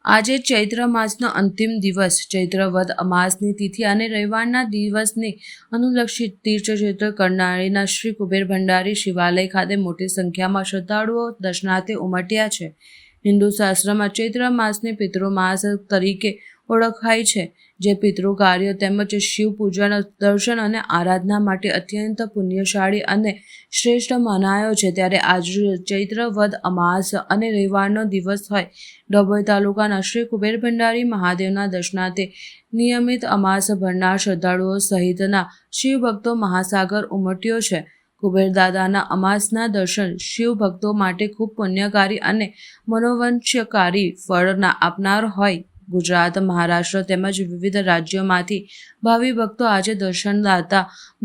આજે ચૈત્ર માસનો અંતિમ દિવસ ચૈત્ર વદ અમાસની તિથિ અને રવિવારના દિવસને અનુલક્ષી તીર્થક્ષેત્ર કરનાળીના શ્રી કુબેર ભંડારી શિવાલય ખાતે મોટી સંખ્યામાં શ્રદ્ધાળુઓ દર્શનાર્થે ઉમટ્યા છે. હિન્દુ શાસ્ત્રમાં ચૈત્ર માસને પિતૃ માસ તરીકે ઓળખાય છે, જે પિતૃ કાર્યો તેમજ શિવ પૂજન, દર્શન અને આરાધના માટે અત્યંત પુણ્યશાળી અને શ્રેષ્ઠ મનાયો છે. ત્યારે આજે ચૈત્ર વદ અમાસ અને રવિવારનો દિવસ હોય ડભોઈ તાલુકાના શ્રી કુબેર ભંડારી મહાદેવના દર્શનાર્થે નિયમિત અમાસ ભરનાર શ્રદ્ધાળુઓ સહિતના શિવ ભક્તો મહાસાગર ઉમટ્યો છે. કુબેર દાદાના અમાસના દર્શન શિવ ભક્તો માટે ખૂબ પુણ્યકારી અને મનોવાંછકારી ફળ આપનાર હોય. ગુજરાત, મહારાષ્ટ્ર તેમજ વિવિધ રાજ્યોમાંથી ભાવિ ભક્તો આજે દર્શનદાતા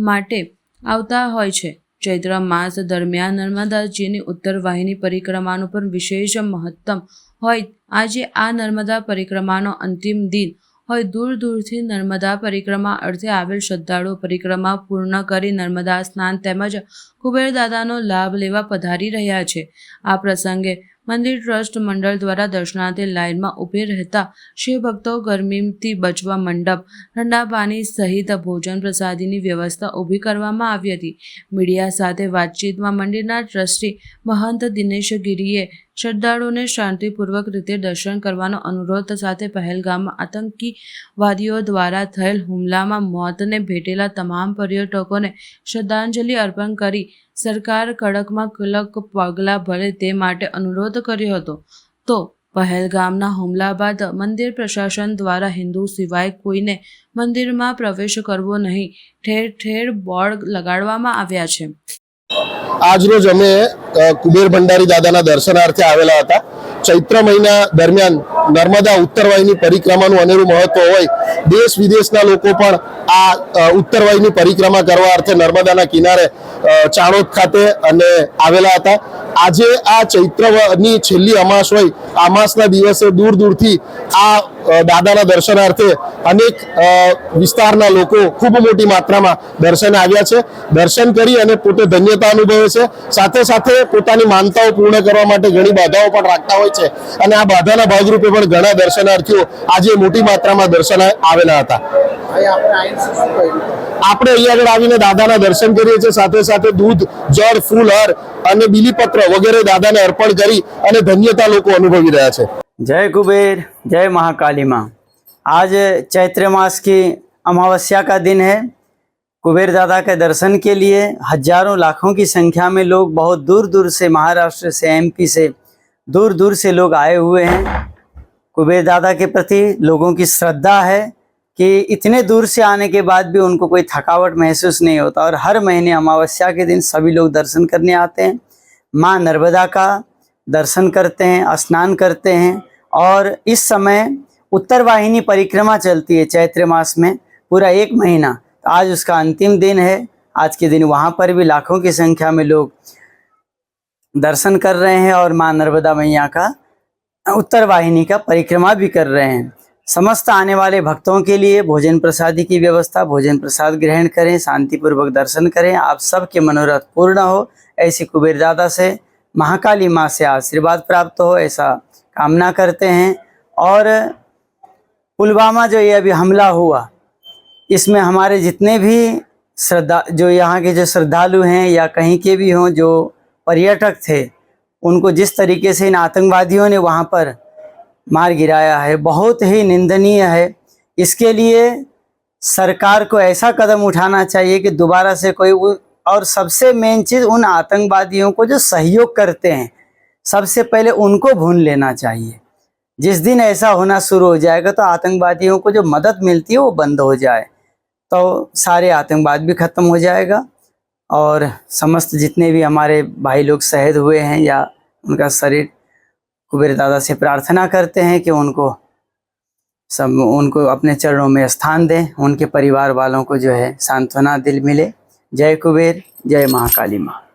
માટે આવતા હોય છે. ચૈત્ર માસ દરમિયાન નર્મદાજીની ઉત્તર વાહિની પરિક્રમાનું પણ વિશેષ મહત્તમ હોય. આજે આ નર્મદા પરિક્રમાનો અંતિમ દિન હોય. દૂર દૂરથી નર્મદા પરિક્રમા અર્થે આવેલ શ્રદ્ધાળુઓ પરિક્રમા પૂર્ણ કરી નર્મદા સ્નાન તેમજ કુબેર દાદાનો લાભ લેવા પધારી રહ્યા છે. આ પ્રસંગે મંદિર ટ્રસ્ટ મંડળ દ્વારા દર્શનાર્થે લાઇનમાં ઊભી રહેતા શિવભક્તો ગરમીથી બચવા મંડપ, ઠંડા પાણી સહિત ભોજન પ્રસાદીની વ્યવસ્થા ઊભી કરવામાં આવી હતી. મીડિયા સાથે વાતચીતમાં મંદિરના ટ્રસ્ટી મહંત દિનેશ ગીરીએ શ્રદ્ધાળુઓને શાંતિપૂર્વક રીતે દર્શન કરવાનો અનુરોધ સાથે પહેલગામમાં આતંકવાદીઓ દ્વારા થયેલ હુમલામાં મોતને ભેટેલા તમામ પર્યટકોને શ્રદ્ધાંજલિ અર્પણ કરી સરકાર કડકમાં કડક પગલાં ભરે તે માટે અનુરોધ કર્યો હતો. તો પહેલગામના હુમલા બાદ મંદિર પ્રશાસન દ્વારા હિન્દુ સિવાય કોઈને મંદિરમાં પ્રવેશ કરવો નહીં, ઠેર ઠેર બોર્ડ લગાડવામાં આવ્યા છે. આજરોજ અમે કુબેર ભંડારી દાદાના દર્શનાર્થે આવેલા હતા. ચૈત્ર મહિના દરમિયાન નર્મદા ઉત્તરવાહિની પરિક્રમાનું અનેરું મહત્વ હોય. દેશ વિદેશના લોકો પણ આ ઉત્તરવાહિની પરિક્રમા કરવા અર્થે નર્મદાના કિનારે ચાણોદ ખાતે અને આવેલા હતા. આજે આ ચૈત્રની છેલ્લી અમાસ હોય. અમાસના દિવસે દૂર દૂરથી આ દાદાના દર્શનાર્થે અનેક વિસ્તારના લોકો ખૂબ મોટી માત્રામાં દર્શને આવ્યા છે. દર્શન કરી અને પોતે ધન્યતા અનુભવે છે. સાથે સાથે પોતાની માનતાઓ પૂર્ણ કરવા માટે ઘણી બાધાઓ પણ રાખતા હોય છે અને આ બાધાના ભાગરૂપે પણ ઘણા દર્શનાર્થીઓ આજે મોટી માત્રામાં દર્શને આવેલા હતા. આપણે અહીંયા આગળ આવીને દાદાના દર્શન કરીએ છીએ. સાથે સાથે દૂધ, જળ, ફૂલ, હાર અને બીલીપત્ર વગેરે દાદાને અર્પણ કરી અને ધન્યતા લોકો અનુભવી રહ્યા છે. जय कुबेर, जय महाकाली माँ। आज चैत्र मास की अमावस्या का दिन है। कुबेर दादा के दर्शन के लिए हजारों लाखों की संख्या में लोग बहुत दूर दूर से, महाराष्ट्र से, एमपी से, दूर दूर से लोग आए हुए हैं। कुबेर दादा के प्रति लोगों की श्रद्धा है कि इतने दूर से आने के बाद भी उनको कोई थकावट महसूस नहीं होता और हर महीने अमावस्या के दिन सभी लोग दर्शन करने आते हैं। माँ नर्मदा का दर्शन करते हैं, स्नान करते हैं और इस समय उत्तर वाहिनी परिक्रमा चलती है चैत्र मास में पूरा 1 महीना। तो आज उसका अंतिम दिन है। आज के दिन वहाँ पर भी लाखों की संख्या में लोग दर्शन कर रहे हैं और माँ नर्मदा मैया का उत्तर वाहिनी का परिक्रमा भी कर रहे हैं। समस्त आने वाले भक्तों के लिए भोजन प्रसादी की व्यवस्था, भोजन प्रसाद ग्रहण करें, शांतिपूर्वक दर्शन करें, आप सबके मनोरथ पूर्ण हो, ऐसी कुबेर दादा से, महाकाली माँ से आशीर्वाद प्राप्त हो, ऐसा कामना करते हैं। और पुलवामा जो ये अभी हमला हुआ, इसमें हमारे जितने भी जो यहाँ के जो श्रद्धालु हैं या कहीं के भी हों, जो पर्यटक थे, उनको जिस तरीके से इन आतंकवादियों ने वहाँ पर मार गिराया है, बहुत ही निंदनीय है। इसके लिए सरकार को ऐसा कदम उठाना चाहिए कि दोबारा से कोई, और सबसे मेन चीज़ उन आतंकवादियों को जो सहयोग करते हैं, सबसे पहले उनको भून लेना चाहिए। जिस दिन ऐसा होना शुरू हो जाएगा तो आतंकवादियों को जो मदद मिलती है वो बंद हो जाए, तो सारे आतंकवाद भी ख़त्म हो जाएगा। और समस्त जितने भी हमारे भाई लोग शहीद हुए हैं या उनका शरीर, कुबेर दादा से प्रार्थना करते हैं कि उनको अपने चरणों में स्थान दें, उनके परिवार वालों को जो है सांत्वना दिल मिले। जय कुबेर, जय महाकाली माँ।